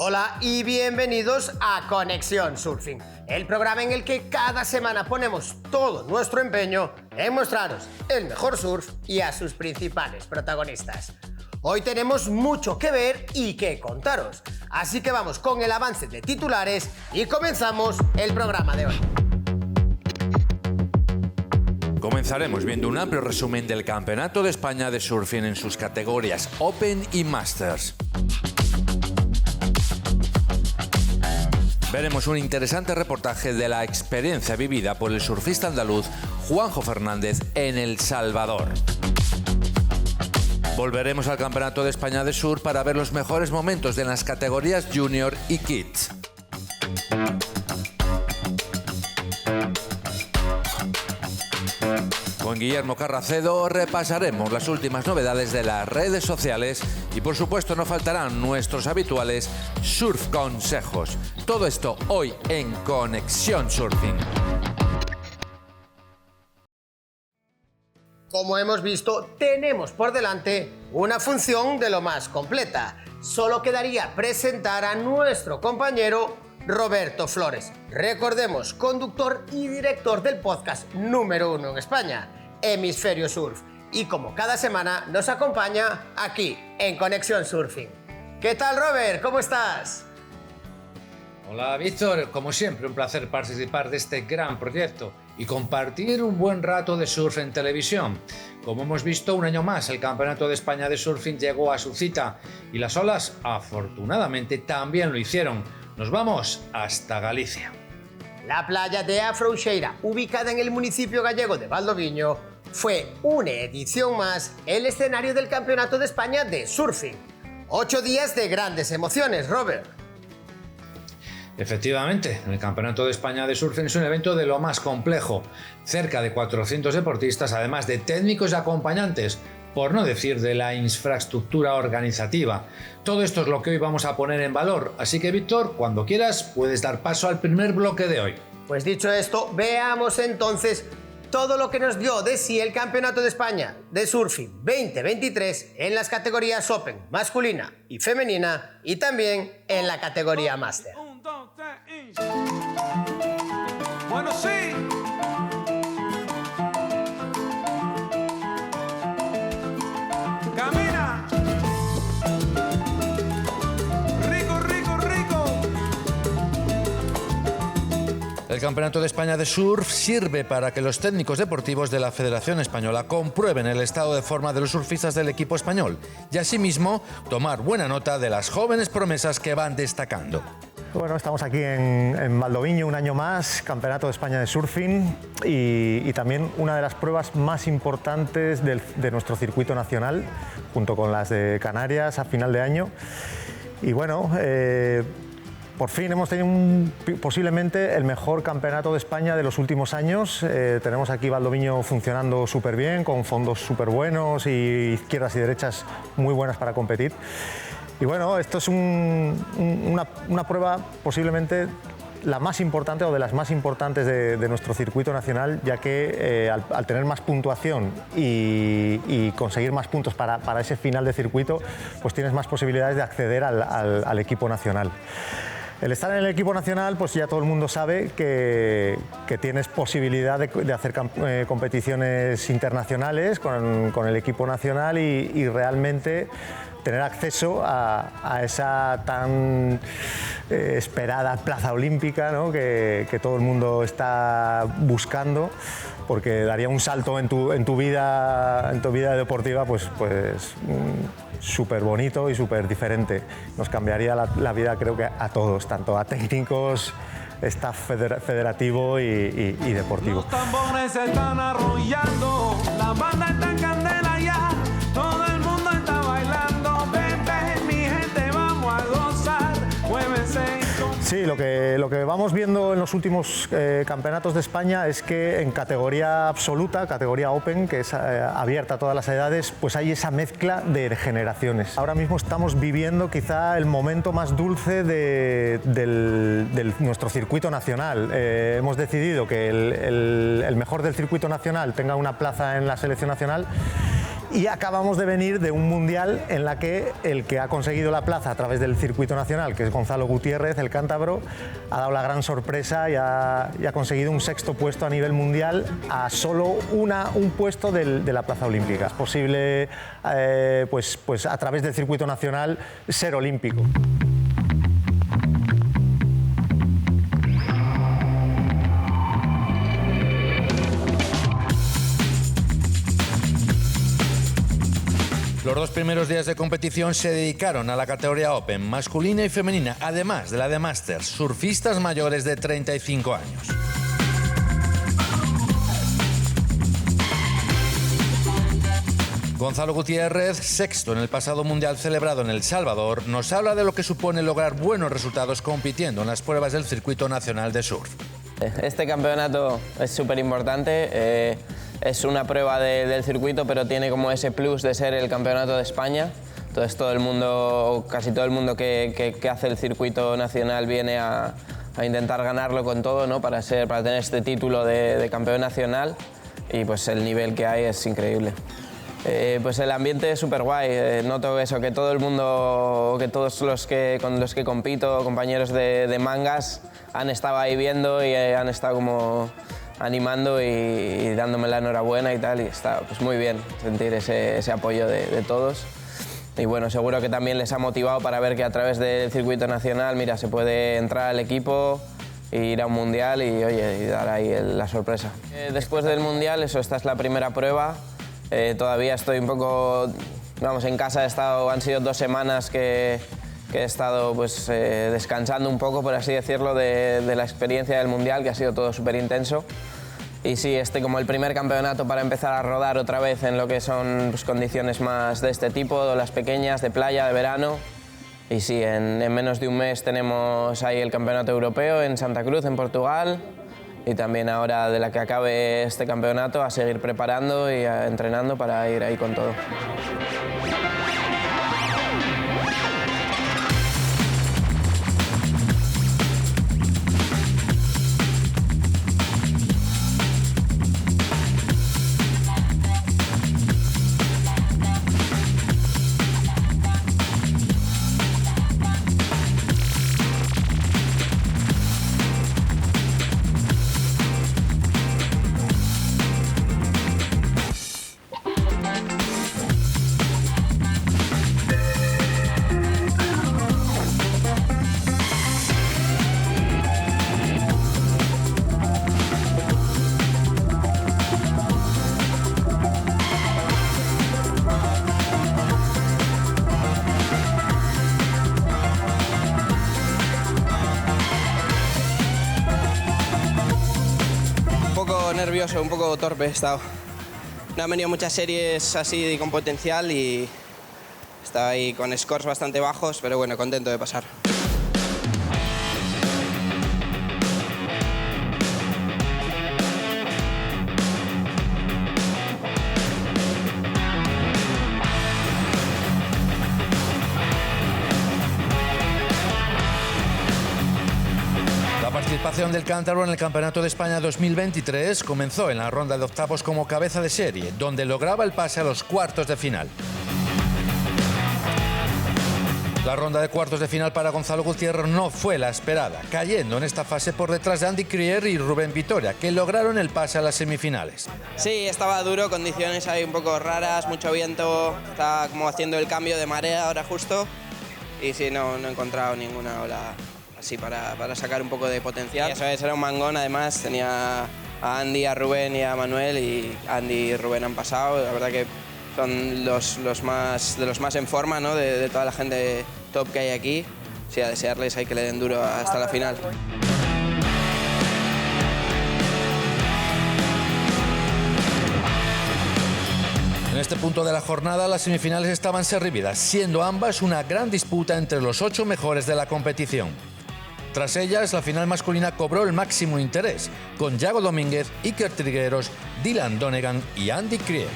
Hola y bienvenidos a Conexión Surfing, el programa en el que cada semana ponemos todo nuestro empeño en mostraros el mejor surf y a sus principales protagonistas. Hoy tenemos mucho que ver y que contaros, así que vamos con el avance de titulares y comenzamos el programa de hoy. Comenzaremos viendo un amplio resumen del Campeonato de España de Surfing en sus categorías Open y Masters. Veremos un interesante reportaje de la experiencia vivida por el surfista andaluz Juanjo Fernández en El Salvador. Volveremos al Campeonato de España de Surf para ver los mejores momentos de las categorías Junior y Kids. Con Guillermo Carracedo repasaremos las últimas novedades de las redes sociales y por supuesto no faltarán nuestros habituales surf consejos. Todo esto hoy en Conexión Surfing. Como hemos visto, tenemos por delante una función de lo más completa. Solo quedaría presentar a nuestro compañero Roberto Flores. Recordemos, conductor y director del podcast número 1 en España, Hemisferio Surf. Y como cada semana nos acompaña aquí en Conexión Surfing. ¿Qué tal, Robert? ¿Cómo estás? Hola, Víctor. Como siempre, un placer participar de este gran proyecto y compartir un buen rato de surf en televisión. Como hemos visto, un año más el Campeonato de España de Surfing llegó a su cita y las olas, afortunadamente, también lo hicieron. Nos vamos hasta Galicia. La playa de Afrouxeira, ubicada en el municipio gallego de Valdoviño, fue una edición más el escenario del Campeonato de España de Surfing. 8 días de grandes emociones, Robert. Efectivamente, el Campeonato de España de Surfing es un evento de lo más complejo. Cerca de 400 deportistas, además de técnicos y acompañantes, por no decir de la infraestructura organizativa. Todo esto es lo que hoy vamos a poner en valor. Así que, Víctor, cuando quieras, puedes dar paso al primer bloque de hoy. Pues dicho esto, veamos entonces todo lo que nos dio de sí el Campeonato de España de Surfing 2023 en las categorías Open, masculina y femenina, y también en la categoría Master. Bueno, sí. Camina. Rico, rico, rico. El Campeonato de España de Surf sirve para que los técnicos deportivos de la Federación Española comprueben el estado de forma de los surfistas del equipo español y asimismo tomar buena nota de las jóvenes promesas que van destacando. Bueno, estamos aquí en Valdoviño un año más, Campeonato de España de Surfing y también una de las pruebas más importantes de nuestro circuito nacional, junto con las de Canarias a final de año. Y bueno, por fin hemos tenido posiblemente el mejor campeonato de España de los últimos años. Tenemos aquí Valdoviño funcionando súper bien, con fondos súper buenos y izquierdas y derechas muy buenas para competir. Y bueno, esto es una prueba posiblemente la más importante o de las más importantes de nuestro circuito nacional, ya que al tener más puntuación y conseguir más puntos para ese final de circuito, pues tienes más posibilidades de acceder al equipo nacional. El estar en el equipo nacional, pues ya todo el mundo sabe que tienes posibilidad de hacer competiciones internacionales con el equipo nacional y realmente tener acceso a esa tan esperada plaza olímpica, ¿no? que todo el mundo está buscando, porque daría un salto en tu vida deportiva pues súper bonito y súper diferente. Nos cambiaría la vida, creo que a todos, tanto a técnicos, staff federativo y deportivo. Los tambores se están arrollando, la banda está en candela ya, todo el mundo está bailando, ven. Sí, lo que vamos viendo en los últimos campeonatos de España es que en categoría absoluta, categoría Open, que es abierta a todas las edades, pues hay esa mezcla de generaciones. Ahora mismo estamos viviendo quizá el momento más dulce de nuestro circuito nacional. Hemos decidido que el mejor del circuito nacional tenga una plaza en la selección nacional. Y acabamos de venir de un mundial en la que el que ha conseguido la plaza a través del circuito nacional, que es Gonzalo Gutiérrez, el cántabro, ha dado la gran sorpresa y ha conseguido un 6º puesto a nivel mundial a solo un puesto de la plaza olímpica. Es posible, pues a través del circuito nacional, ser olímpico. Los 2 primeros días de competición se dedicaron a la categoría Open, masculina y femenina, además de la de Masters, surfistas mayores de 35 años. Gonzalo Gutiérrez, 6º en el pasado mundial celebrado en El Salvador, nos habla de lo que supone lograr buenos resultados compitiendo en las pruebas del circuito nacional de surf. Este campeonato es súper importante. Es una prueba del circuito, pero tiene como ese plus de ser el campeonato de España. Entonces todo el mundo, casi todo el mundo que hace el circuito nacional viene a intentar ganarlo con todo, ¿no? Para tener este título de campeón nacional, y pues el nivel que hay es increíble. Pues el ambiente es súper guay. Noto eso, que todo el mundo, que todos con los que compito, compañeros de mangas, han estado ahí viendo y han estado como animando y dándome la enhorabuena y tal, y está pues muy bien sentir ese apoyo de todos. Y bueno, seguro que también les ha motivado para ver que a través del circuito nacional, mira, se puede entrar al equipo e ir a un mundial y, oye, y dar ahí la sorpresa. Después del mundial, esta es la primera prueba. Todavía estoy un poco, vamos, en casa han sido 2 semanas que he estado pues, descansando un poco, por así decirlo, de la experiencia del mundial, que ha sido todo súper intenso. Y sí, como el primer campeonato para empezar a rodar otra vez en lo que son pues, condiciones más de este tipo, las pequeñas, de playa, de verano. Y sí, en menos de un mes tenemos ahí el campeonato europeo en Santa Cruz, en Portugal. Y también ahora, de la que acabe este campeonato, a seguir preparando y entrenando para ir ahí con todo. Nervioso, un poco torpe he estado. No han venido muchas series así con potencial y estaba ahí con scores bastante bajos, pero bueno, contento de pasar. La participación del cántabro en el Campeonato de España 2023 comenzó en la ronda de octavos como cabeza de serie, donde lograba el pase a los cuartos de final. La ronda de cuartos de final para Gonzalo Gutiérrez no fue la esperada, cayendo en esta fase por detrás de Andy Krier y Rubén Vitoria, que lograron el pase a las semifinales. Sí, estaba duro, condiciones ahí un poco raras, mucho viento, estaba como haciendo el cambio de marea ahora justo, y sí, no he encontrado ninguna ola así para sacar un poco de potencial. Y eso es, era un mangón, además tenía a Andy, a Rubén y a Manuel, y Andy y Rubén han pasado. La verdad que son los más en forma, ¿no? de toda la gente top que hay aquí. Sí, a desearles hay que le den duro hasta la final. En este punto de la jornada, las semifinales estaban servidas, siendo ambas una gran disputa entre los 8 mejores de la competición. Tras ellas, la final masculina cobró el máximo interés, con Yago Domínguez, Iker Trigueros, Dylan Donegan y Andy Krier.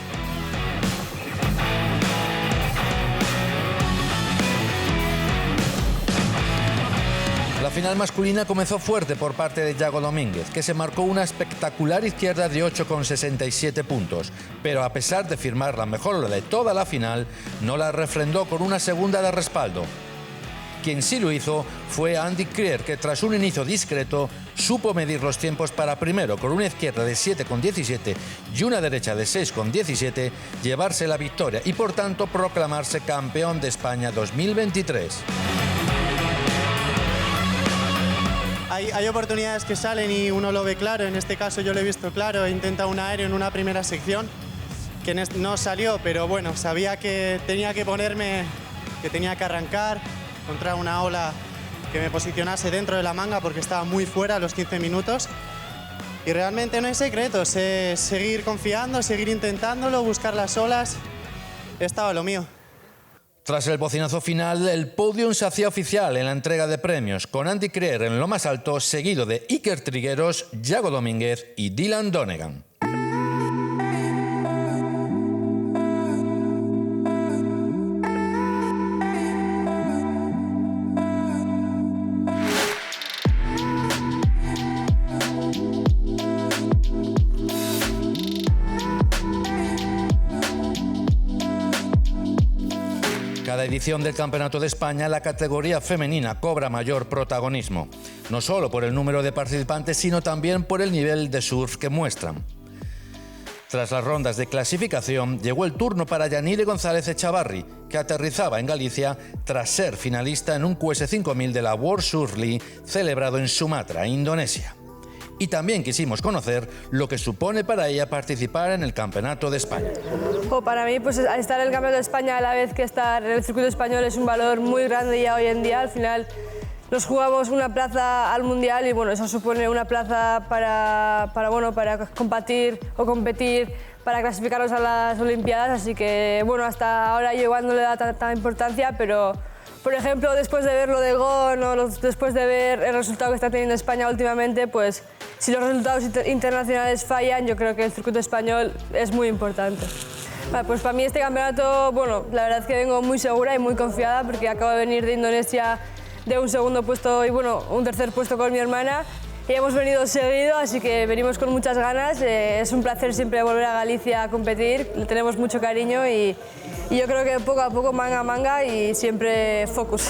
La final masculina comenzó fuerte por parte de Yago Domínguez, que se marcó una espectacular izquierda de 8,67 puntos, pero a pesar de firmar la mejor hora de toda la final, no la refrendó con una segunda de respaldo. Quien sí lo hizo fue Andy Krier, que tras un inicio discreto supo medir los tiempos para primero, con una izquierda de 7,17 y una derecha de 6,17, llevarse la victoria y por tanto proclamarse campeón de España 2023. Hay oportunidades que salen y uno lo ve claro, en este caso yo lo he visto claro, he intentado un aéreo en una primera sección que no salió, pero bueno, sabía que tenía que ponerme, que tenía que arrancar, encontrar una ola que me posicionase dentro de la manga porque estaba muy fuera a los 15 minutos y realmente no hay secretos, es seguir confiando, seguir intentándolo, buscar las olas, estaba lo mío. Tras el bocinazo final, el podium se hacía oficial en la entrega de premios, con Andy Krier en lo más alto, seguido de Iker Trigueros, Yago Domínguez y Dylan Donegan. Cada edición del Campeonato de España, la categoría femenina cobra mayor protagonismo, no solo por el número de participantes, sino también por el nivel de surf que muestran. Tras las rondas de clasificación, llegó el turno para Yanire González Echavarri, que aterrizaba en Galicia tras ser finalista en un QS5000 de la World Surf League celebrado en Sumatra, Indonesia. Y también quisimos conocer lo que supone para ella participar en el Campeonato de España. Para mí, pues estar en el Campeonato de España a la vez que estar en el circuito español es un valor muy grande ya hoy en día. Al final nos jugamos una plaza al Mundial y bueno, eso supone una plaza para competir, para clasificarnos a las Olimpiadas. Así que bueno, hasta ahora yo igual no le da tanta importancia, pero por ejemplo, después de ver lo de GON o después de ver el resultado que está teniendo España últimamente, pues si los resultados internacionales fallan, yo creo que el circuito español es muy importante. Vale, pues para mí este campeonato, bueno, la verdad es que vengo muy segura y muy confiada porque acabo de venir de Indonesia de un segundo puesto y bueno, un tercer puesto con mi hermana. Y hemos venido seguido, así que venimos con muchas ganas. Es un placer siempre volver a Galicia a competir, le tenemos mucho cariño y yo creo que poco a poco, manga a manga y siempre focus.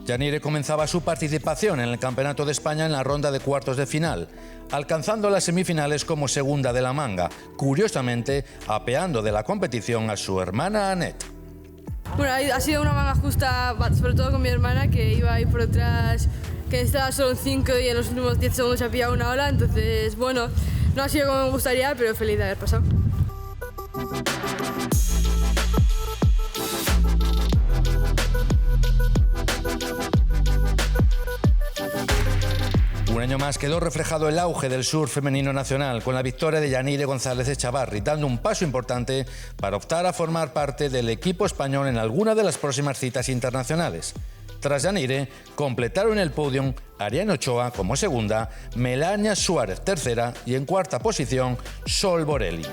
Yanire comenzaba su participación en el Campeonato de España en la ronda de cuartos de final, alcanzando las semifinales como segunda de la manga, curiosamente apeando de la competición a su hermana Annette. Bueno, ha sido una manga justa, sobre todo con mi hermana, que iba ahí por detrás, que estaba solo en 5 y en los últimos 10 segundos se ha pillado una ola, entonces bueno, no ha sido como me gustaría, pero feliz de haber pasado. Un año más quedó reflejado el auge del surf femenino nacional con la victoria de Yanire González Echavarri, dando un paso importante para optar a formar parte del equipo español en alguna de las próximas citas internacionales. Tras Yanire, completaron el podium Ariane Ochoa como segunda, Melania Suárez tercera y en cuarta posición Sol Borelli.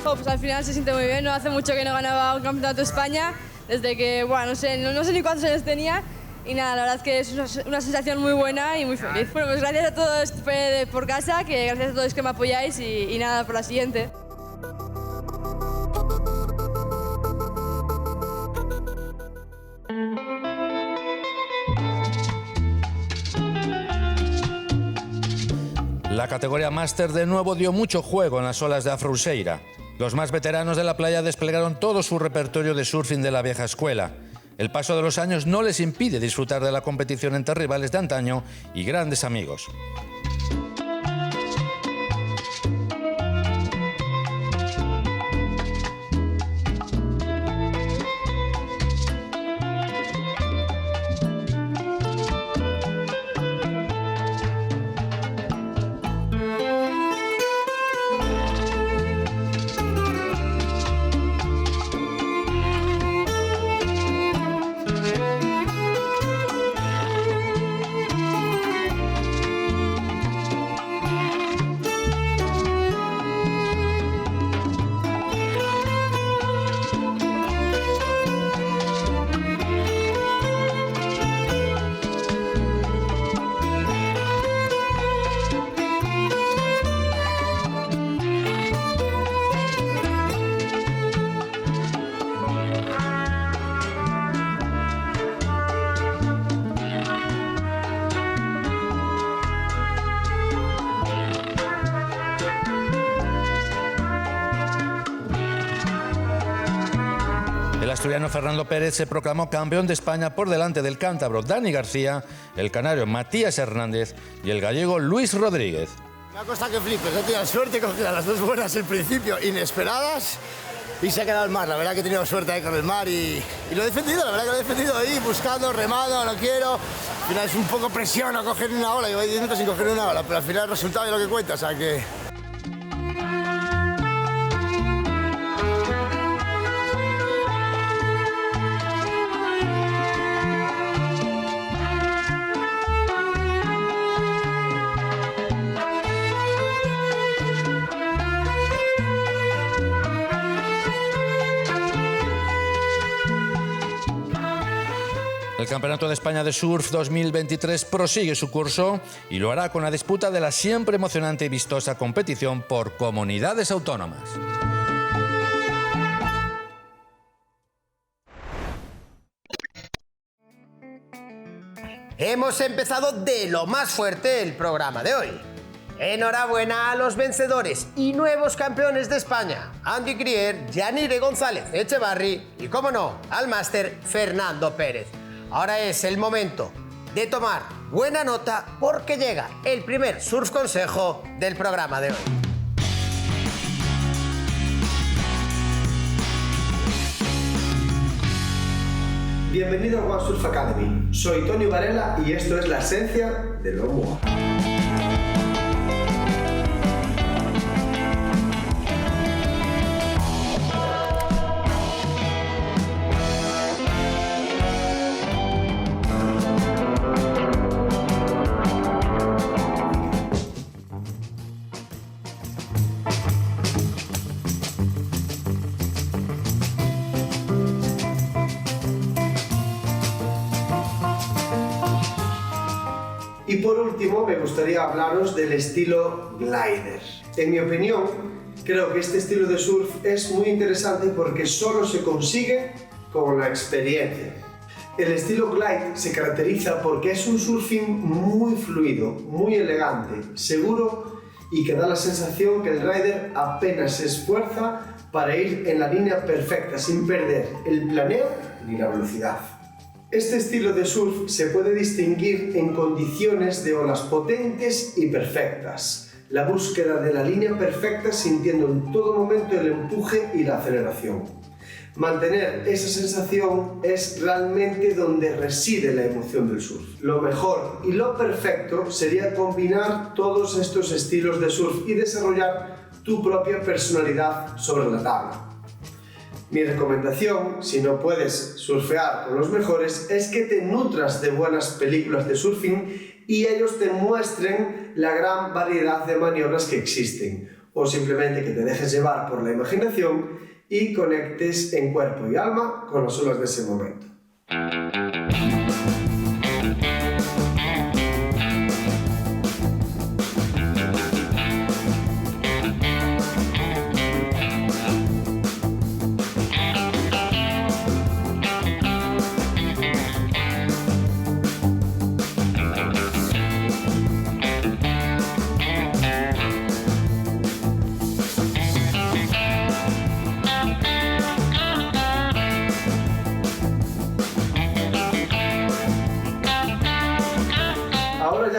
Pues al final se siente muy bien, no hace mucho que no ganaba un campeonato de España, desde que, bueno, no sé ni cuántos años tenía y nada, la verdad es que es una sensación muy buena y muy feliz. Bueno, pues gracias a todos por casa, que gracias a todos que me apoyáis y nada, por la siguiente. La categoría Máster de nuevo dio mucho juego en las olas de Afrouseira. Los más veteranos de la playa desplegaron todo su repertorio de surfing de la vieja escuela. El paso de los años no les impide disfrutar de la competición entre rivales de antaño y grandes amigos. asturiano Fernando Pérez se proclamó campeón de España por delante del cántabro Dani García, el canario Matías Hernández y el gallego Luis Rodríguez. Una cosa que flipes, he tenido suerte, cogí a las dos buenas al principio, inesperadas, y se ha quedado el mar. La verdad que he tenido suerte ahí con el mar y lo he defendido, la verdad que lo he defendido ahí, buscando, remando, no quiero. Al final es un poco presión a coger una ola, llevo 10 minutos sin coger una ola, pero al final el resultado es lo que cuenta, o sea que... El Campeonato de España de Surf 2023 prosigue su curso y lo hará con la disputa de la siempre emocionante y vistosa competición por comunidades autónomas. Hemos empezado de lo más fuerte el programa de hoy. Enhorabuena a los vencedores y nuevos campeones de España, Andy Grier, Yanire González Echevarri y, como no, al máster Fernando Pérez. Ahora es el momento de tomar buena nota porque llega el primer surf consejo del programa de hoy. Bienvenido a One Surf Academy. Soy Tony Varela y esto es la esencia del longboard. Y por último, me gustaría hablaros del estilo glider. En mi opinión, creo que este estilo de surf es muy interesante porque solo se consigue con la experiencia. El estilo glide se caracteriza porque es un surfing muy fluido, muy elegante, seguro y que da la sensación que el rider apenas se esfuerza para ir en la línea perfecta sin perder el planeo ni la velocidad. Este estilo de surf se puede distinguir en condiciones de olas potentes y perfectas. La búsqueda de la línea perfecta sintiendo en todo momento el empuje y la aceleración. Mantener esa sensación es realmente donde reside la emoción del surf. Lo mejor y lo perfecto sería combinar todos estos estilos de surf y desarrollar tu propia personalidad sobre la tabla. Mi recomendación, si no puedes surfear con los mejores, es que te nutras de buenas películas de surfing y ellos te muestren la gran variedad de maniobras que existen, o simplemente que te dejes llevar por la imaginación y conectes en cuerpo y alma con las olas de ese momento.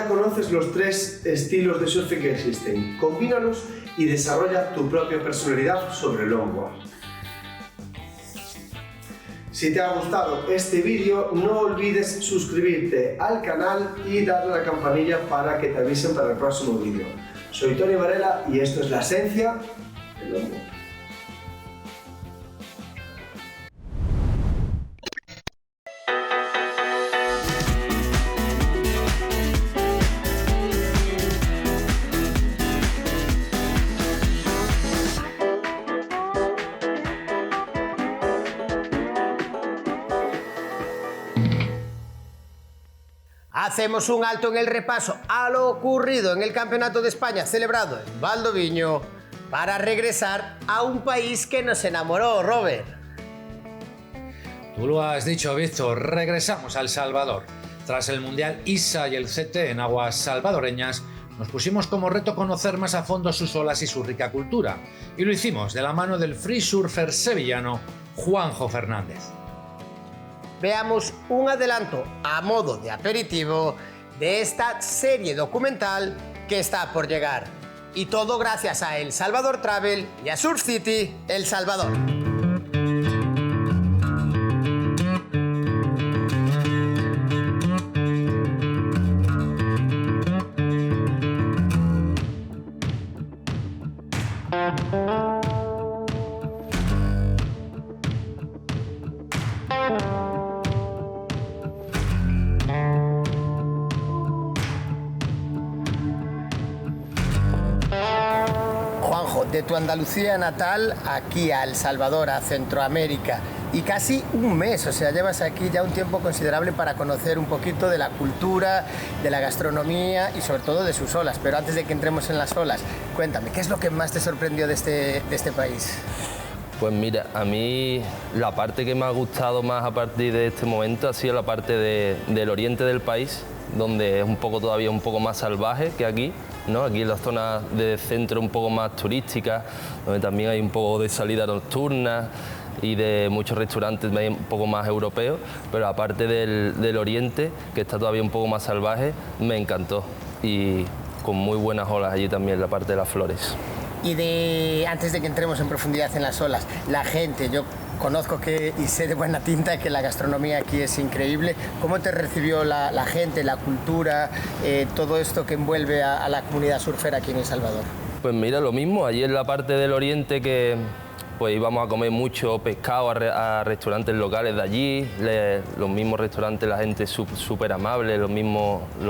Conoces los tres estilos de surfing que existen, combínalos y desarrolla tu propia personalidad sobre el longboard. Si te ha gustado este vídeo, no olvides suscribirte al canal y darle a la campanilla para que te avisen para el próximo vídeo. Soy Tony Varela y esto es la esencia del longboard. Hacemos un alto en el repaso a lo ocurrido en el Campeonato de España celebrado en Valdoviño para regresar a un país que nos enamoró, Robert. Tú lo has dicho, Víctor, regresamos a El Salvador. Tras el Mundial ISA y el CT en aguas salvadoreñas, nos pusimos como reto conocer más a fondo sus olas y su rica cultura. Y lo hicimos de la mano del free surfer sevillano Juanjo Fernández. Veamos un adelanto a modo de aperitivo de esta serie documental que está por llegar. Y todo gracias a El Salvador Travel y a Surf City El Salvador. Juanjo, de tu Andalucía natal aquí a El Salvador, a Centroamérica, y casi un mes, o sea, llevas aquí ya un tiempo considerable para conocer un poquito de la cultura, de la gastronomía y sobre todo de sus olas. Pero antes de que entremos en las olas, cuéntame, ¿qué es lo que más te sorprendió de este país? Pues mira, a mí la parte que me ha gustado más a partir de este momento ha sido la parte del oriente del país, donde es todavía un poco más salvaje que aquí, ¿no? Aquí en la zona de centro un poco más turística, donde también hay un poco de salida nocturna y de muchos restaurantes un poco más europeos, pero aparte del oriente, que está todavía un poco más salvaje, me encantó, y con muy buenas olas allí también, la parte de las flores. Y antes de que entremos en profundidad en las olas, la gente, yo conozco y sé de buena tinta que la gastronomía aquí es increíble. ¿Cómo te recibió la gente, la cultura, todo esto que envuelve a la comunidad surfera aquí en El Salvador? Pues mira, lo mismo, allí en la parte del oriente que pues íbamos a comer mucho pescado a restaurantes locales de allí, los mismos restaurantes, la gente súper amable, la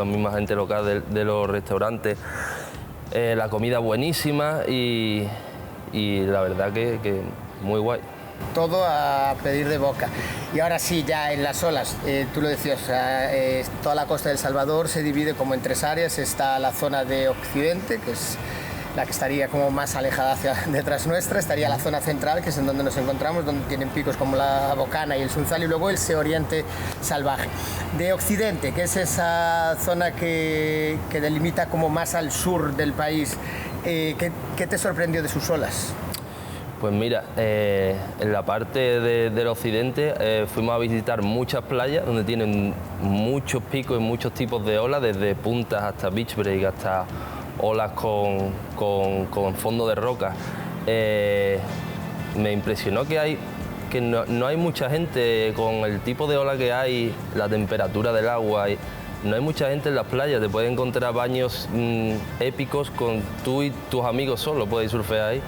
misma gente local de los restaurantes. La comida buenísima y la verdad que muy guay. Todo a pedir de boca. Y ahora sí, ya en las olas, tú lo decías, toda la costa de El Salvador se divide como en tres áreas. Está la zona de Occidente, que es la que estaría como más alejada hacia detrás nuestra. Estaría la zona central, que es en donde nos encontramos, donde tienen picos como la Bocana y el Sunzal, y luego el Oriente salvaje. De Occidente, que es esa zona que delimita como más al sur del país, ¿qué te sorprendió de sus olas? Pues mira, en la parte del occidente fuimos a visitar muchas playas donde tienen muchos picos y muchos tipos de olas, desde puntas hasta beach break, hasta olas con fondo de roca. Me impresionó que no hay mucha gente con el tipo de ola que hay, la temperatura del agua. No hay mucha gente en las playas, te puedes encontrar baños épicos con tú y tus amigos solo, puedes surfear ahí.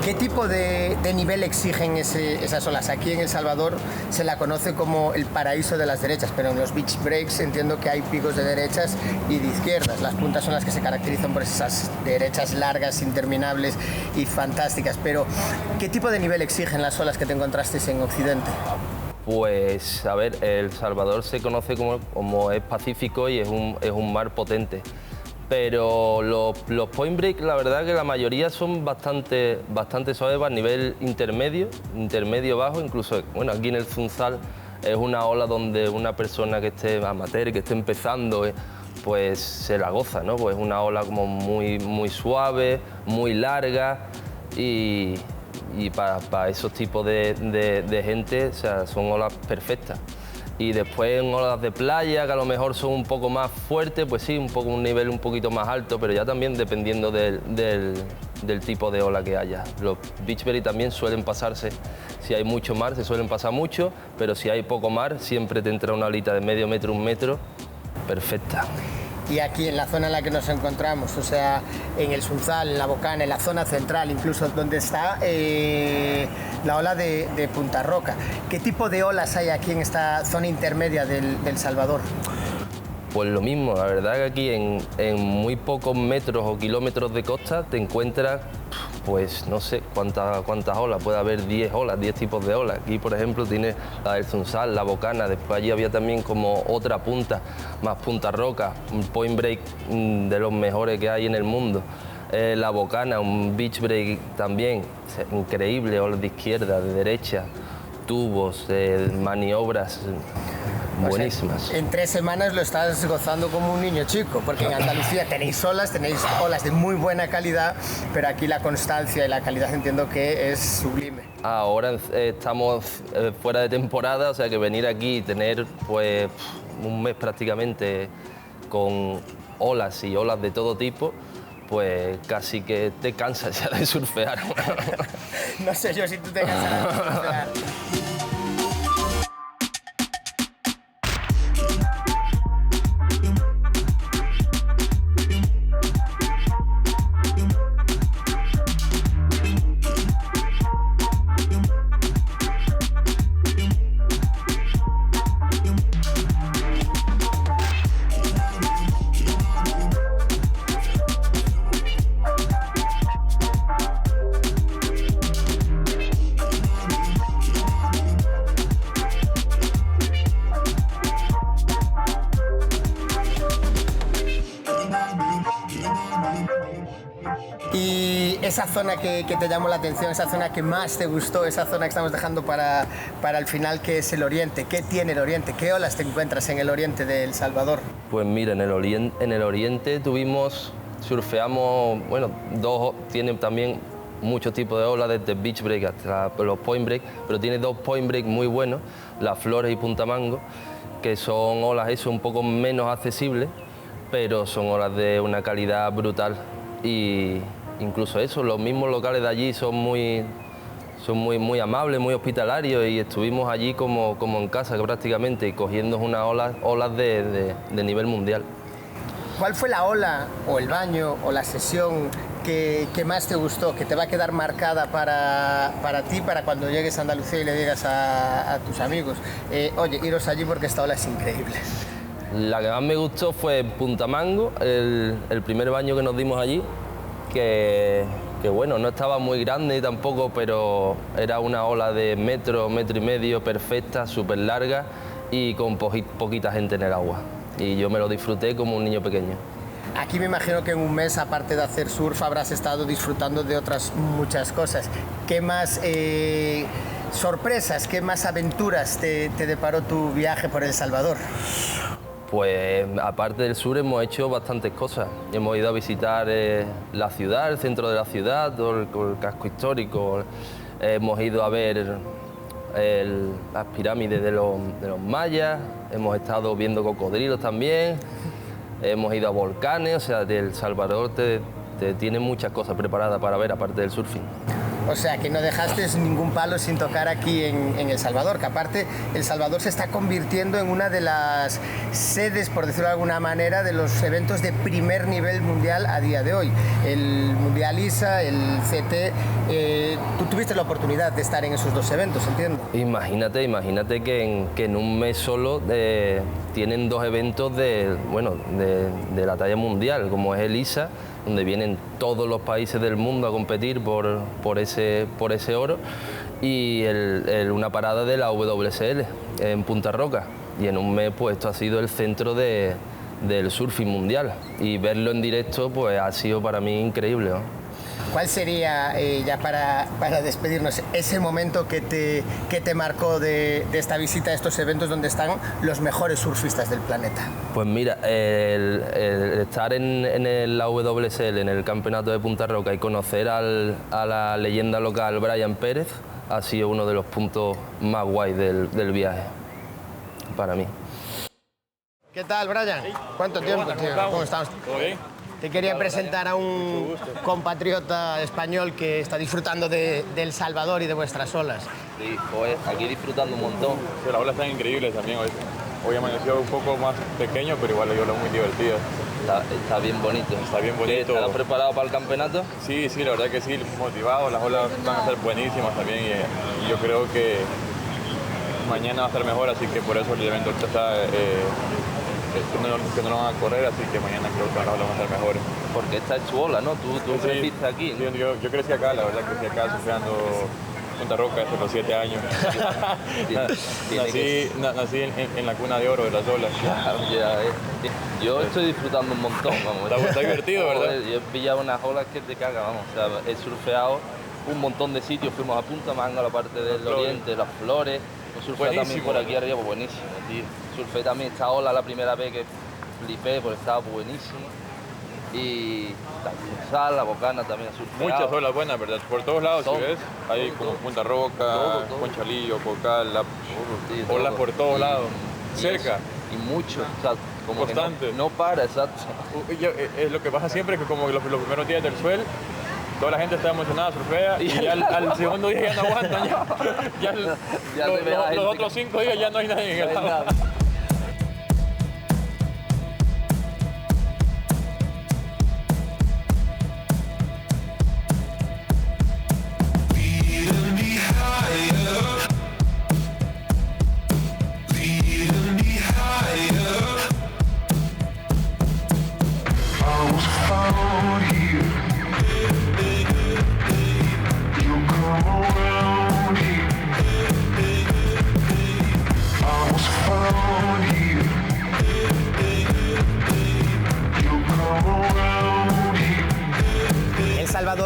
¿Qué tipo de nivel exigen esas olas? Aquí en El Salvador se la conoce como el paraíso de las derechas, pero en los beach breaks entiendo que hay picos de derechas y de izquierdas. Las puntas son las que se caracterizan por esas derechas largas, interminables y fantásticas. Pero, ¿qué tipo de nivel exigen las olas que te encontraste en Occidente? Pues, a ver, El Salvador se conoce como es pacífico y es un mar potente. Pero los point break, la verdad que la mayoría son bastante suaves a nivel intermedio bajo, incluso, bueno, aquí en el Sunzal es una ola donde una persona que esté amateur, que esté empezando, pues se la goza, ¿no? Pues es una ola como muy suave, muy larga y para esos tipos de gente, o sea, son olas perfectas. Y después en olas de playa, que a lo mejor son un poco más fuertes, pues sí, un nivel un poquito más alto, pero ya también dependiendo del tipo de ola que haya. Los beachberry también suelen pasarse, si hay mucho mar se suelen pasar mucho, pero si hay poco mar siempre te entra una olita de medio metro, 1 metro, perfecta. Y aquí en la zona en la que nos encontramos, o sea, en el Sunzal, en la Bocana, en la zona central, incluso donde está la ola de Punta Roca. ¿Qué tipo de olas hay aquí en esta zona intermedia del Salvador? Pues lo mismo, la verdad que aquí en muy pocos metros o kilómetros de costa te encuentras, pues no sé cuántas olas, puede haber 10 olas, 10 tipos de olas. Aquí, por ejemplo, tiene la del Sunzal, la Bocana, después allí había también como otra punta, más Punta Roca, un point break de los mejores que hay en el mundo. La Bocana, un beach break también increíble, olas de izquierda, de derecha, tubos, maniobras buenísimas. O sea, en 3 semanas lo estás gozando como un niño chico, porque en Andalucía tenéis olas de muy buena calidad, pero aquí la constancia y la calidad entiendo que es sublime. Ahora estamos fuera de temporada, o sea que venir aquí y tener pues un mes prácticamente con olas y olas de todo tipo, pues casi que te cansas ya de surfear. No sé yo si tú te cansarás de surfear. Y esa zona que te llamó la atención, esa zona que más te gustó, esa zona que estamos dejando para el final, que es el Oriente. ¿Qué tiene el Oriente? ¿Qué olas te encuentras en el Oriente de El Salvador? Pues mira, en el Oriente surfeamos, bueno, tiene también muchos tipos de olas, desde beach break hasta los point break, pero tiene 2 point break muy buenos, Las Flores y Punta Mango, que son olas un poco menos accesibles, pero son olas de una calidad brutal. Y incluso los mismos locales de allí son muy amables, muy hospitalarios, y estuvimos allí como en casa prácticamente, y cogiendo unas olas de nivel mundial. ¿Cuál fue la ola o el baño o la sesión que más te gustó, que te va a quedar marcada para ti, para cuando llegues a Andalucía y le digas a tus amigos, oye, iros allí porque esta ola es increíble? La que más me gustó fue Punta Mango, el primer baño que nos dimos allí, que bueno, no estaba muy grande tampoco, pero era una ola de metro y medio, perfecta, súper larga y con poquita gente en el agua. Y yo me lo disfruté como un niño pequeño. Aquí me imagino que en un mes, aparte de hacer surf, habrás estado disfrutando de otras muchas cosas. ¿Qué más sorpresas, qué más aventuras te deparó tu viaje por El Salvador? Pues aparte del sur hemos hecho bastantes cosas. Hemos ido a visitar la ciudad, el centro de la ciudad, todo el casco histórico. Hemos ido a ver las pirámides de los mayas, hemos estado viendo cocodrilos también, hemos ido a volcanes, o sea, El Salvador te tiene muchas cosas preparadas para ver aparte del surfing. O sea, que no dejaste ningún palo sin tocar aquí en El Salvador, que aparte El Salvador se está convirtiendo en una de las sedes, por decirlo de alguna manera, de los eventos de primer nivel mundial a día de hoy. El Mundial ISA, el CT, tú tuviste la oportunidad de estar en esos 2 eventos, entiendo. Imagínate que en un mes solo tienen 2 eventos de la talla mundial, como es el ISA, donde vienen todos los países del mundo a competir por ese oro, y una parada de la WSL en Punta Roca. Y en un mes pues esto ha sido el centro del surfing mundial, y verlo en directo pues ha sido para mí increíble, ¿no? ¿Cuál sería, ya para despedirnos, ese momento que te marcó de esta visita a estos eventos donde están los mejores surfistas del planeta? Pues mira, el estar en la WSL, en el campeonato de Punta Roca, y conocer a la leyenda local Brian Pérez ha sido uno de los puntos más guays del viaje, para mí. ¿Qué tal, Brian? ¿Cuánto tiempo, tío? ¿Cómo estamos? ¿Todo bien? Te quería presentar a un compatriota español que está disfrutando de El Salvador y de vuestras olas. Sí, pues aquí disfrutando un montón. Sí, las olas están increíbles también hoy. Hoy amaneció un poco más pequeño, pero igual la ola muy divertida. Está bien bonito. Está bien bonito. ¿Estás preparado para el campeonato? Sí, la verdad que sí, motivado. Las olas van a ser buenísimas también, y yo creo que mañana va a estar mejor, así que por eso el evento está... que no lo van a correr, así que mañana creo que las olas van a estar mejores. Porque esta es tu ola, ¿no? Tú creciste aquí, ¿no? Sí, yo crecí acá, la verdad, crecí acá surfeando Punta Roca desde los 7 años. Nací en la cuna de oro de las olas. Yo estoy disfrutando un montón, vamos. Está divertido, ¿verdad? Yo he pillado unas olas que te cagas, vamos. O sea, he surfeado un montón de sitios. Fuimos a Punta Manga, la parte del oriente, Las Flores. Surfé también por aquí arriba, pues buenísimo, tío. Surfé también esta ola la primera vez que flipé, porque estaba buenísimo. Y la Bocana también surfeado. Muchas olas buenas, ¿verdad? Por todos lados, si ves, hay como Punta Roca, Conchalillo, Cocal, olas por todos lados, cerca. Y mucho, o sea, como constante. Que no para, exacto. Lo que pasa siempre es que como los primeros días del suelo, toda la gente está emocionada, surfea, y ya al segundo día ya no aguantan. Los otros 5 días ya no hay nadie en el agua.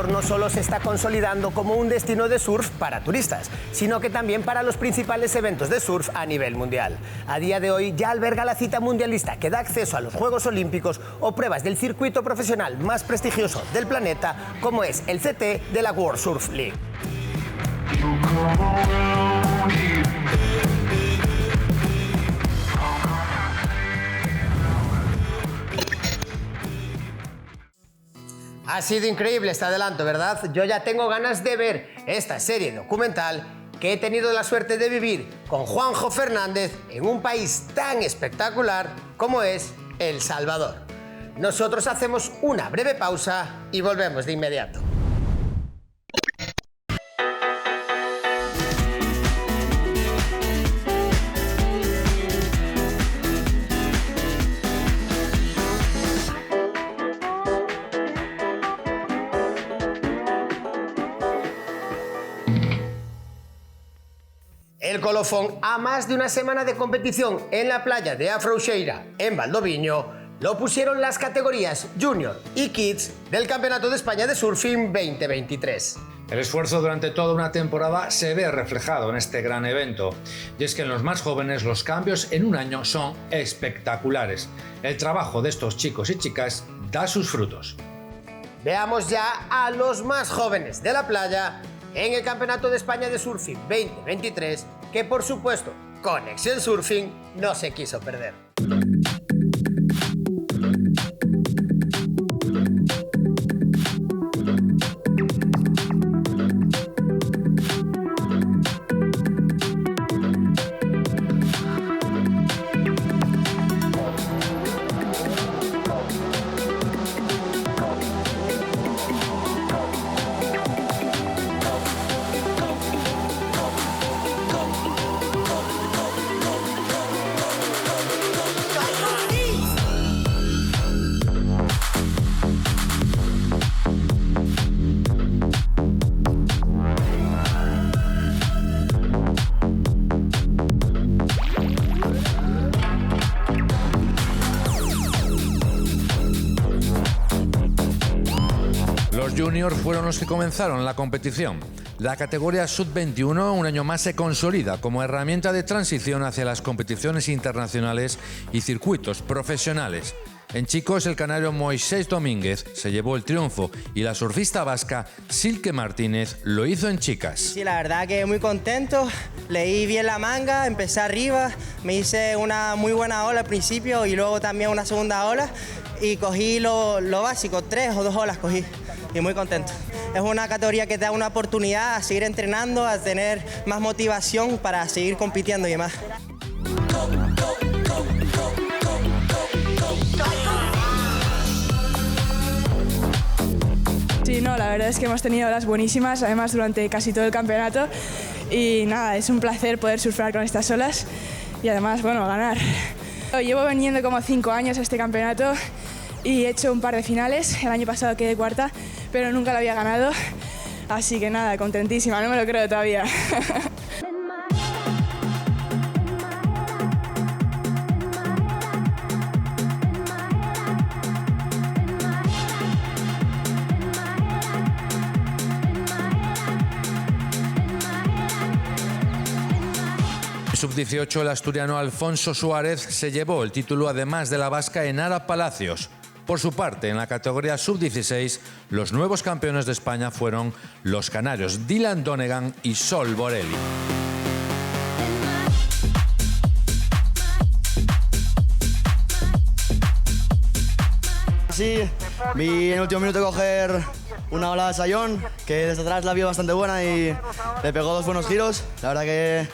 No solo se está consolidando como un destino de surf para turistas, sino que también para los principales eventos de surf a nivel mundial. A día de hoy ya alberga la cita mundialista que da acceso a los Juegos Olímpicos o pruebas del circuito profesional más prestigioso del planeta, como es el CT de la World Surf League. Ha sido increíble este adelanto, ¿verdad? Yo ya tengo ganas de ver esta serie documental que he tenido la suerte de vivir con Juanjo Fernández en un país tan espectacular como es El Salvador. Nosotros hacemos una breve pausa y volvemos de inmediato. El colofón, a más de una semana de competición en la playa de Afrouxeira, en Valdoviño, lo pusieron las categorías Junior y Kids del Campeonato de España de Surfing 2023. El esfuerzo durante toda una temporada se ve reflejado en este gran evento. Y es que en los más jóvenes los cambios en un año son espectaculares. El trabajo de estos chicos y chicas da sus frutos. Veamos ya a los más jóvenes de la playa en el Campeonato de España de Surfing 2023, que por supuesto Conexión Surfing no se quiso perder. Los juniors fueron los que comenzaron la competición. La categoría Sub-21 un año más se consolida como herramienta de transición hacia las competiciones internacionales y circuitos profesionales. En chicos, el canario Moisés Domínguez se llevó el triunfo y la surfista vasca Silke Martínez lo hizo en chicas. Sí, la verdad que muy contento. Leí bien la manga, empecé arriba, me hice una muy buena ola al principio y luego también una segunda ola y cogí lo básico, 3 o 2 olas cogí y muy contento. Es una categoría que te da una oportunidad a seguir entrenando, a tener más motivación para seguir compitiendo y demás. Sí, no, la verdad es que hemos tenido olas buenísimas, además durante casi todo el campeonato y nada, es un placer poder surfear con estas olas y además, bueno, ganar. Llevo viniendo como 5 años a este campeonato y he hecho un par de finales, el año pasado quedé cuarta, pero nunca lo había ganado, Así que nada, contentísima, no me lo creo todavía. Sub-18, el asturiano Alfonso Suárez se llevó el título además de la vasca Enara Palacios. Por su parte, en la categoría Sub-16, los nuevos campeones de España fueron los canarios Dylan Donegan y Sol Borelli. Sí, vi en el último minuto coger una ola de Sayón, que desde atrás la vio bastante buena y le pegó 2 buenos giros. La verdad que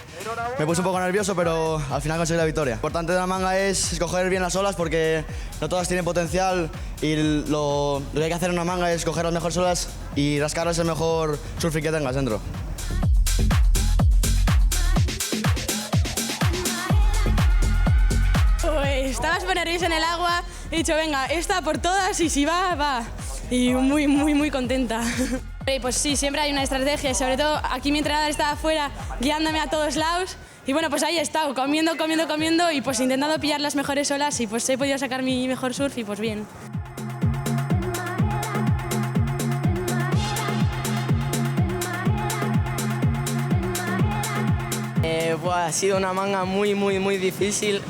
me puse un poco nervioso, pero al final conseguí la victoria. Lo importante de la manga es escoger bien las olas porque no todas tienen potencial y lo que hay que hacer en una manga es coger las mejores olas y rascarles el mejor surfing que tengas dentro. Estaba súper nerviosa en el agua, he dicho venga, esta por todas y si va, va. Y muy contenta. Pues sí, siempre hay una estrategia, sobre todo aquí mi entrenador estaba afuera guiándome a todos lados y bueno, pues ahí he estado comiendo y pues intentando pillar las mejores olas y pues he podido sacar mi mejor surf y pues bien. Pues ha sido una manga muy difícil,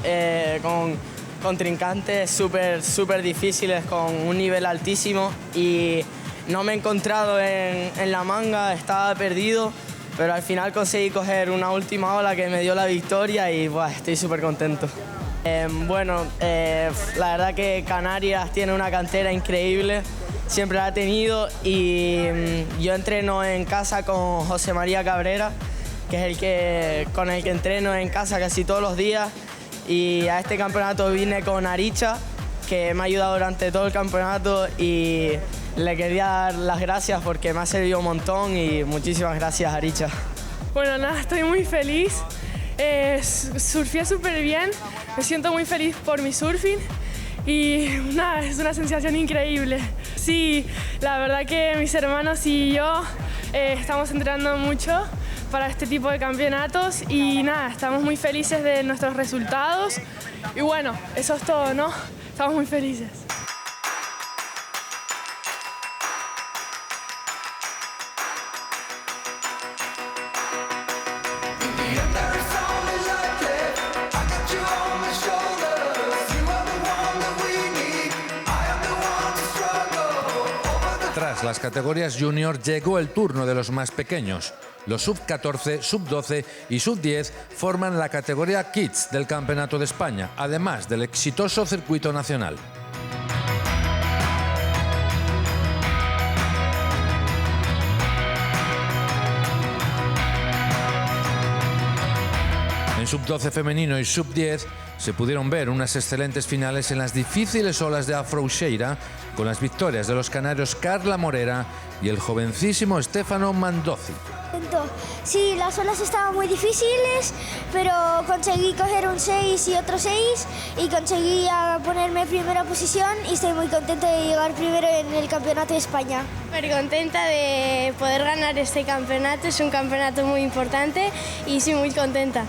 con contrincantes súper difíciles, con un nivel altísimo y no me he encontrado en la manga, estaba perdido, pero al final conseguí coger una última ola que me dio la victoria y estoy súper contento. La verdad que Canarias tiene una cantera increíble, siempre la ha tenido y yo entreno en casa con José María Cabrera, que es con el que entreno en casa casi todos los días, y a este campeonato vine con Aricha, que me ha ayudado durante todo el campeonato y le quería dar las gracias porque me ha servido un montón y muchísimas gracias, Aricha. Bueno, nada, estoy muy feliz, surfé súper bien, me siento muy feliz por mi surfing y nada, es una sensación increíble. Sí, la verdad que mis hermanos y yo estamos entrenando mucho para este tipo de campeonatos y nada, estamos muy felices de nuestros resultados y bueno, eso es todo, ¿no? Estamos muy felices. Tras las categorías junior llegó el turno de los más pequeños. Los sub-14, sub-12 y sub-10 forman la categoría Kids del Campeonato de España, además del exitoso circuito nacional. En sub-12 femenino y sub-10 se pudieron ver unas excelentes finales en las difíciles olas de Afrouxeira, con las victorias de los canarios Carla Morera y el jovencísimo Stefano Mandozzi. Sí, las olas estaban muy difíciles, pero conseguí coger un 6 y otro 6 y conseguí ponerme en primera posición y estoy muy contenta de llegar primero en el Campeonato de España. Súper contenta de poder ganar este campeonato, es un campeonato muy importante y soy muy contenta.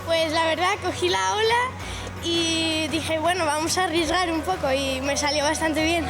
Pues la verdad cogí la ola y dije, bueno, vamos a arriesgar un poco y me salió bastante bien.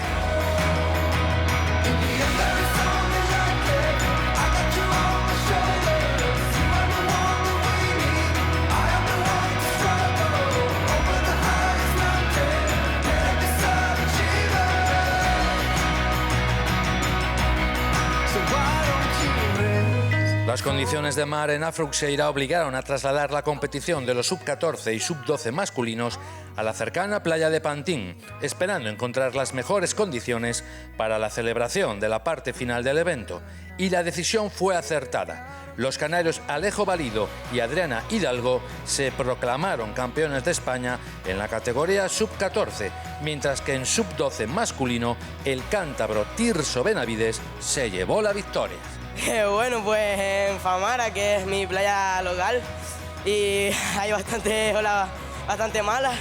Las condiciones de mar en Afrouxeira obligaron a trasladar la competición de los sub-14 y sub-12 masculinos a la cercana playa de Pantín, esperando encontrar las mejores condiciones para la celebración de la parte final del evento. Y la decisión fue acertada. Los canarios Alejo Valido y Adriana Hidalgo se proclamaron campeones de España en la categoría sub-14, mientras que en sub-12 masculino el cántabro Tirso Benavides se llevó la victoria. Bueno, pues en Famara, que es mi playa local, y hay bastante olas bastante malas.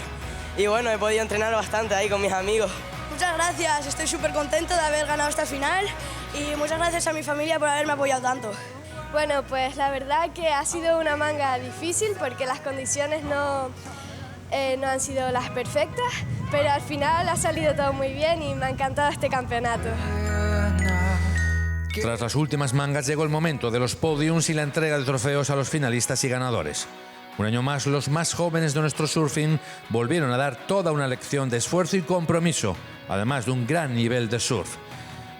Y bueno, he podido entrenar bastante ahí con mis amigos Muchas gracias, estoy súper contento de haber ganado esta final y muchas gracias a mi familia por haberme apoyado tanto. Bueno, pues la verdad que ha sido una manga difícil porque las condiciones no han sido las perfectas, pero al final ha salido todo muy bien y me ha encantado este campeonato. Tras las últimas mangas llegó el momento de los podiums y la entrega de trofeos a los finalistas y ganadores. Un año más, los más jóvenes de nuestro surfing volvieron a dar toda una lección de esfuerzo y compromiso, además de un gran nivel de surf.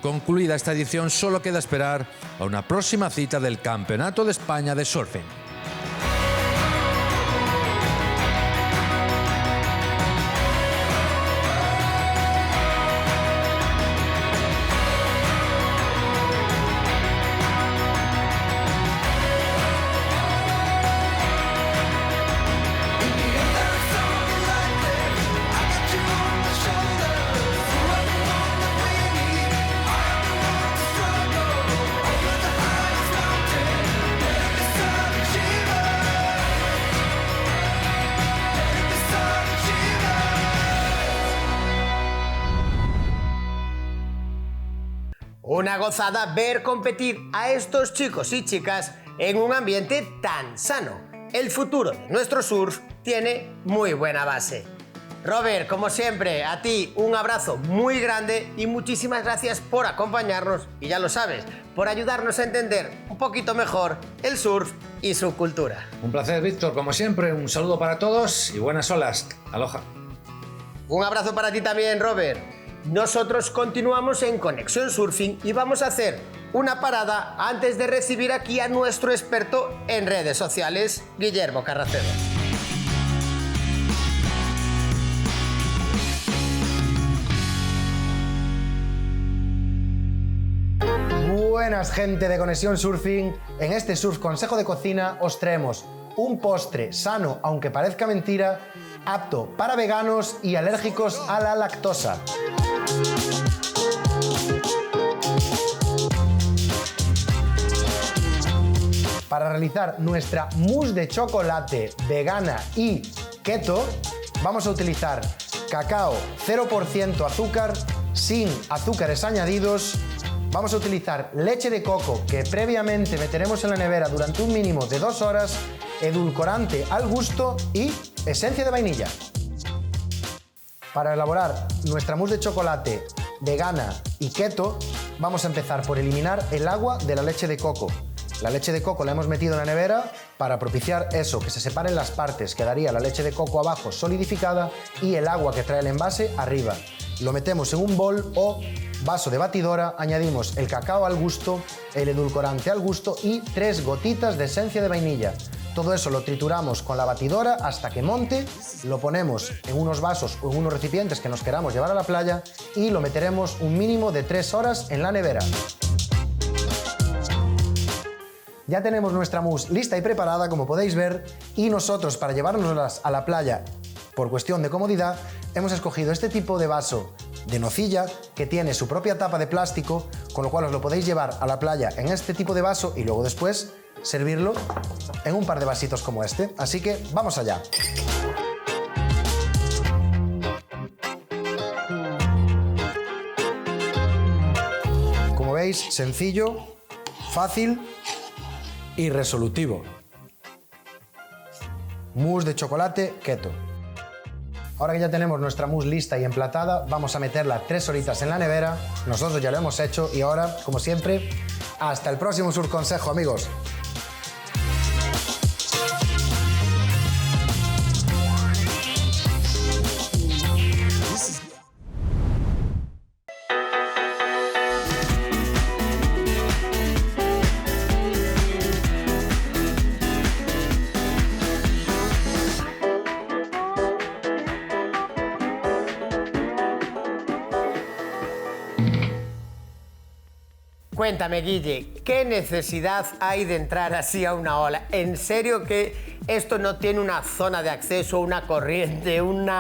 Concluida esta edición, solo queda esperar a una próxima cita del Campeonato de España de Surfing. Una gozada ver competir a estos chicos y chicas en un ambiente tan sano. El futuro de nuestro surf tiene muy buena base. Robert, como siempre, a ti un abrazo muy grande y muchísimas gracias por acompañarnos y ya lo sabes, por ayudarnos a entender un poquito mejor el surf y su cultura. Un placer, Víctor, como siempre, un saludo para todos y buenas olas. Aloha. Un abrazo para ti también, Robert. Nosotros continuamos en Conexión Surfing y vamos a hacer una parada antes de recibir aquí a nuestro experto en redes sociales, Guillermo Carracedo. Buenas, gente de Conexión Surfing. En este Surf Consejo de Cocina os traemos un postre sano, aunque parezca mentira, apto para veganos y alérgicos a la lactosa. Para realizar nuestra mousse de chocolate vegana y keto, vamos a utilizar cacao 0% azúcar, sin azúcares añadidos. Vamos a utilizar leche de coco que previamente meteremos en la nevera durante un mínimo de 2 horas, edulcorante al gusto y esencia de vainilla. Para elaborar nuestra mousse de chocolate vegana y keto, vamos a empezar por eliminar el agua de la leche de coco. La leche de coco la hemos metido en la nevera para propiciar eso, que se separen las partes. Quedaría la leche de coco abajo solidificada y el agua que trae el envase arriba. Lo metemos en un bol o vaso de batidora, añadimos el cacao al gusto, el edulcorante al gusto y 3 gotitas de esencia de vainilla. Todo eso lo trituramos con la batidora hasta que monte, lo ponemos en unos vasos o en unos recipientes que nos queramos llevar a la playa y lo meteremos un mínimo de 3 horas en la nevera. Ya tenemos nuestra mousse lista y preparada, como podéis ver, y nosotros, para llevárnoslas a la playa por cuestión de comodidad, hemos escogido este tipo de vaso de nocilla que tiene su propia tapa de plástico, con lo cual os lo podéis llevar a la playa en este tipo de vaso y luego después servirlo en un par de vasitos como este. Así que vamos allá. Como veis, sencillo, fácil y resolutivo. Mousse de chocolate keto. Ahora que ya tenemos nuestra mousse lista y emplatada, vamos a meterla 3 horitas en la nevera. Nosotros ya lo hemos hecho y ahora, como siempre, hasta el próximo Surf Consejo, amigos. Cuéntame, Guille, ¿qué necesidad hay de entrar así a una ola? ¿En serio que esto no tiene una zona de acceso, una corriente, un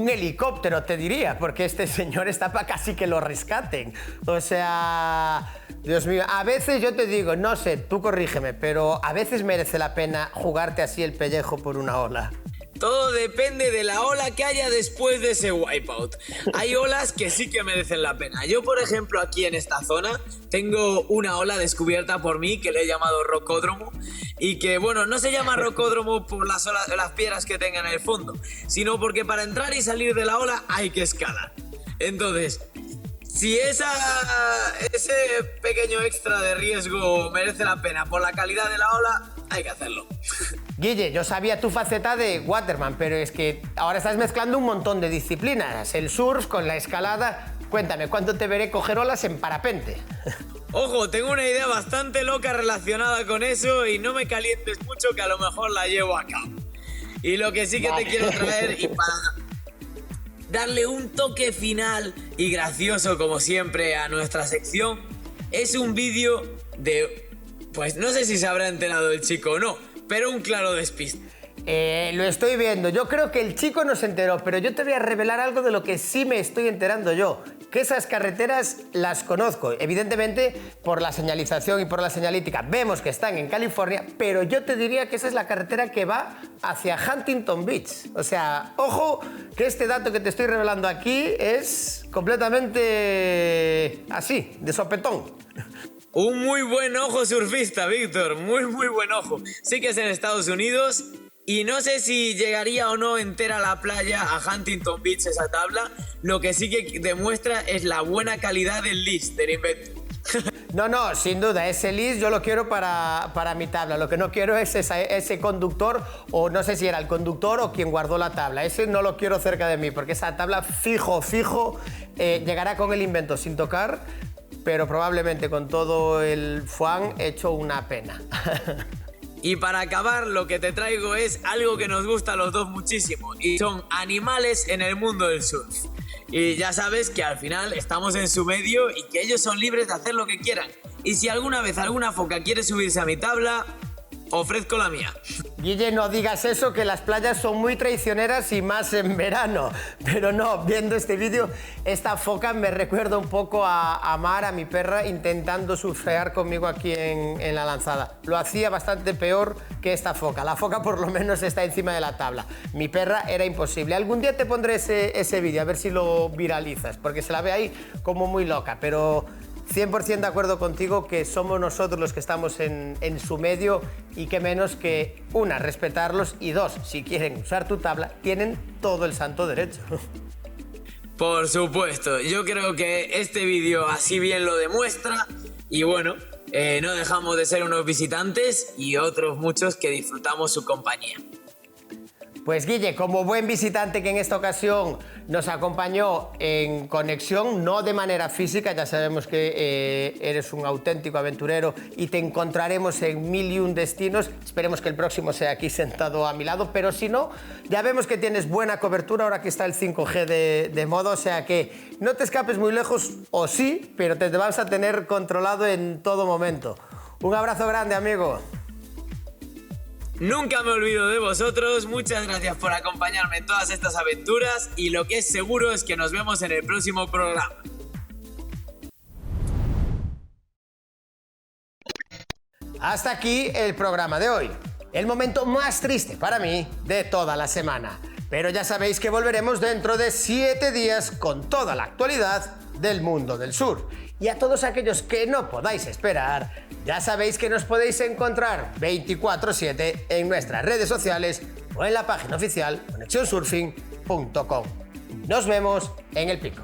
helicóptero, te diría? Porque este señor está para casi que lo rescaten. O sea, Dios mío, a veces yo te digo, no sé, tú corrígeme, pero a veces merece la pena jugarte así el pellejo por una ola. Todo depende de la ola que haya después de ese wipeout. Hay olas que sí que merecen la pena. Yo, por ejemplo, aquí en esta zona tengo una ola descubierta por mí que le he llamado rocódromo y que, bueno, no se llama rocódromo por las piedras que tenga en el fondo, sino porque para entrar y salir de la ola hay que escalar. Entonces, si ese pequeño extra de riesgo merece la pena por la calidad de la ola, hay que hacerlo. Guille, yo sabía tu faceta de waterman, pero es que ahora estás mezclando un montón de disciplinas. El surf con la escalada. Cuéntame, ¿cuándo te veré coger olas en parapente? Ojo, tengo una idea bastante loca relacionada con eso y no me calientes mucho que a lo mejor la llevo a cabo. Y lo que sí que te quiero traer, y para darle un toque final y gracioso como siempre a nuestra sección, es un vídeo de, pues no sé si se habrá enterado el chico o no, pero un claro despiste. Lo estoy viendo. Yo creo que el chico no se enteró, pero yo te voy a revelar algo de lo que sí me estoy enterando yo. Que esas carreteras las conozco, evidentemente por la señalización y por la señalítica. Vemos que están en California, pero yo te diría que esa es la carretera que va hacia Huntington Beach. O sea, ojo, que este dato que te estoy revelando aquí es completamente así, de sopetón. Un muy buen ojo surfista, Víctor, muy buen ojo. Sí que es en Estados Unidos y no sé si llegaría o no entera la playa a Huntington Beach esa tabla. Lo que sí que demuestra es la buena calidad del list, del invento. No, sin duda, ese list yo lo quiero para mi tabla. Lo que no quiero es ese conductor, o no sé si era el conductor o quien guardó la tabla. Ese no lo quiero cerca de mí, porque esa tabla fijo, llegará con el invento sin tocar, pero probablemente con todo el foam hecho una pena. Y para acabar, lo que te traigo es algo que nos gusta a los dos muchísimo, y son animales en el mundo del surf. Y ya sabes que al final estamos en su medio y que ellos son libres de hacer lo que quieran. Y si alguna vez alguna foca quiere subirse a mi tabla, ofrezco la mía. Guille, no digas eso, que las playas son muy traicioneras y más en verano. Pero no, viendo este vídeo, esta foca me recuerda un poco a Mar, a mi perra, intentando surfear conmigo aquí en la lanzada. Lo hacía bastante peor que esta foca. La foca por lo menos está encima de la tabla. Mi perra era imposible. Algún día te pondré ese vídeo, a ver si lo viralizas, porque se la ve ahí como muy loca, pero 100% de acuerdo contigo que somos nosotros los que estamos en su medio y que menos que, una, respetarlos y dos, si quieren usar tu tabla, tienen todo el santo derecho. Por supuesto, yo creo que este vídeo así bien lo demuestra y bueno, no dejamos de ser unos visitantes y otros muchos que disfrutamos su compañía. Pues Guille, como buen visitante que en esta ocasión nos acompañó en conexión, no de manera física, ya sabemos que eres un auténtico aventurero y te encontraremos en 1001 destinos, esperemos que el próximo sea aquí sentado a mi lado, pero si no, ya vemos que tienes buena cobertura ahora que está el 5G de moda, o sea que no te escapes muy lejos, o sí, pero te vas a tener controlado en todo momento. Un abrazo grande, amigo. Nunca me olvido de vosotros, muchas gracias por acompañarme en todas estas aventuras y lo que es seguro es que nos vemos en el próximo programa. Hasta aquí el programa de hoy. El momento más triste para mí de toda la semana. Pero ya sabéis que volveremos dentro de 7 días con toda la actualidad del mundo del surf. Y a todos aquellos que no podáis esperar, ya sabéis que nos podéis encontrar 24/7 en nuestras redes sociales o en la página oficial conexiónsurfing.com. Nos vemos en el pico.